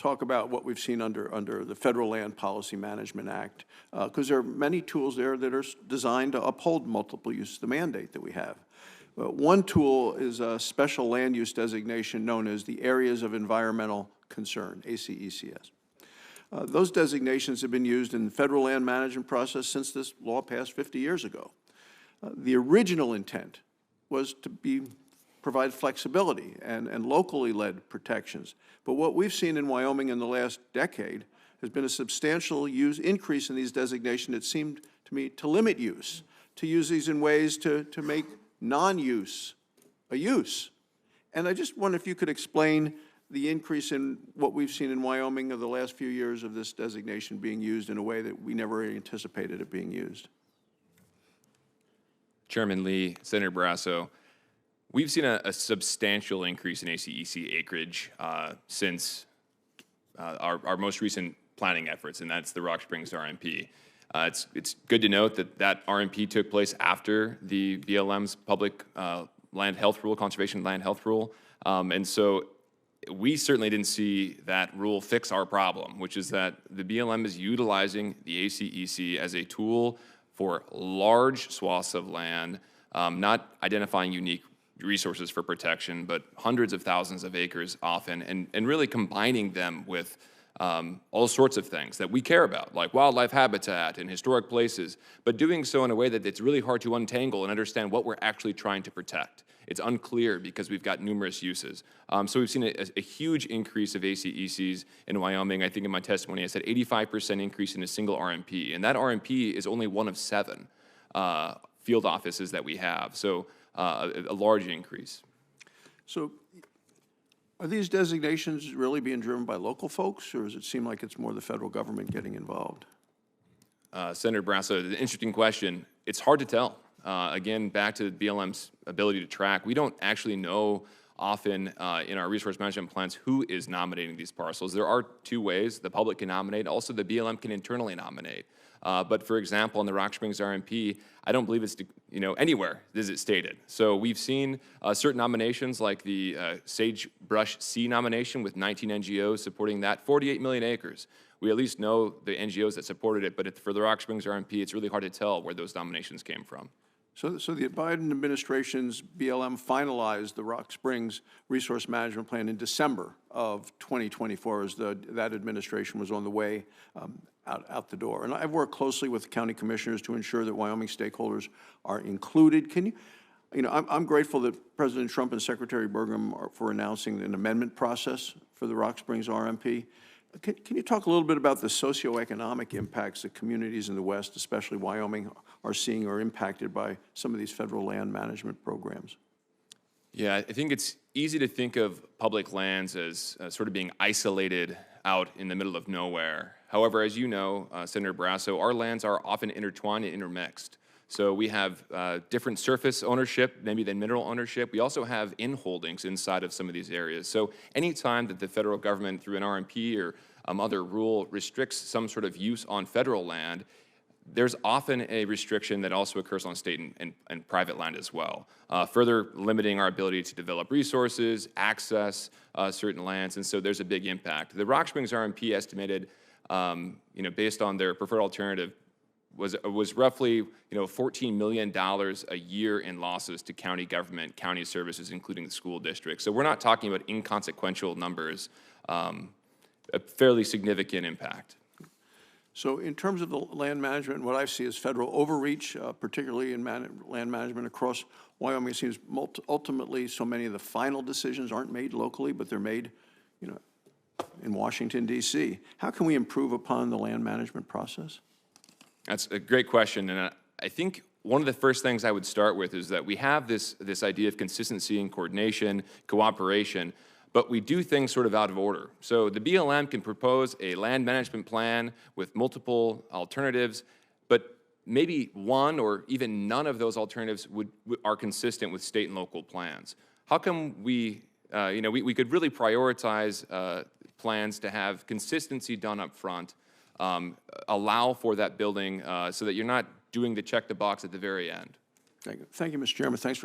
talk about what we've seen under the Federal Land Policy Management Act, because there are many tools there that are designed to uphold multiple use, the mandate that we have. One tool is a special land use designation known as the Areas of Environmental Concern, ACECS. Those designations have been used in the federal land management process since this law passed 50 years ago. The original intent was to provide flexibility and locally led protections. But what we've seen in Wyoming in the last decade has been a substantial increase in these designations. It seemed to me to limit use, to use these in ways to make non-use a use. And I just wonder if you could explain the increase in what we've seen in Wyoming of the last few years of this designation being used in a way that we never anticipated it being used. Chairman Lee, Senator Barrasso, we've seen a substantial increase in ACEC acreage since our most recent planning efforts, and that's the Rock Springs RMP. It's good to note that RMP took place after the BLM's public land health rule, conservation land health rule, and so we certainly didn't see that rule fix our problem, which is that the BLM is utilizing the ACEC as a tool for large swaths of land, not identifying unique resources for protection, but hundreds of thousands of acres often, and really combining them with all sorts of things that we care about, like wildlife habitat and historic places, but doing so in a way that it's really hard to untangle and understand what we're actually trying to protect. It's unclear because we've got numerous uses. So we've seen a huge increase of ACECs in Wyoming. I think in my testimony I said 85% increase in a single RMP, and that RMP is only one of 7 field offices that we have, so a large increase. So are these designations really being driven by local folks, or does it seem like it's more the federal government getting involved? Senator Barrasso, an interesting question. It's hard to tell. Again, back to BLM's ability to track, we don't actually know often in our resource management plans who is nominating these parcels. There are 2 ways. The public can nominate. Also, the BLM can internally nominate. But for example, in the Rock Springs RMP, I don't believe it's anywhere is it stated. So we've seen certain nominations like the Sagebrush Sea nomination with 19 NGOs supporting that, 48 million acres. We at least know the NGOs that supported it, but for the Rock Springs RMP, it's really hard to tell where those nominations came from. So the Biden administration's BLM finalized the Rock Springs Resource Management Plan in December of 2024 as that administration was on the way out the door. And I've worked closely with county commissioners to ensure that Wyoming stakeholders are included. Can you, I'm grateful that President Trump and Secretary Burgum are for announcing an amendment process for the Rock Springs RMP. Can you talk a little bit about the socioeconomic impacts that communities in the West, especially Wyoming, are seeing or impacted by some of these federal land management programs? Yeah, I think it's easy to think of public lands as sort of being isolated out in the middle of nowhere. However, as you know, Senator Barrasso, our lands are often intertwined and intermixed. So we have different surface ownership, maybe than mineral ownership. We also have in-holdings inside of some of these areas. So anytime that the federal government, through an RMP or other rule, restricts some sort of use on federal land, there's often a restriction that also occurs on state and private land as well, further limiting our ability to develop resources, access certain lands, and so there's a big impact. The Rock Springs RMP estimated, based on their preferred alternative, was roughly $14 million a year in losses to county government, county services, including the school district. So we're not talking about inconsequential numbers, a fairly significant impact. So in terms of the land management, what I see is federal overreach, particularly in land management across Wyoming. It seems ultimately so many of the final decisions aren't made locally, but they're made in Washington, D.C. How can we improve upon the land management process? That's a great question, and I think one of the first things I would start with is that we have this idea of consistency and coordination, cooperation, but we do things sort of out of order. So the BLM can propose a land management plan with multiple alternatives, but maybe one or even none of those alternatives are consistent with state and local plans. How come we could really prioritize plans to have consistency done up front, allow for that building so that you're not doing the check the box at the very end. Thank you, Mr. Chairman. Thanks for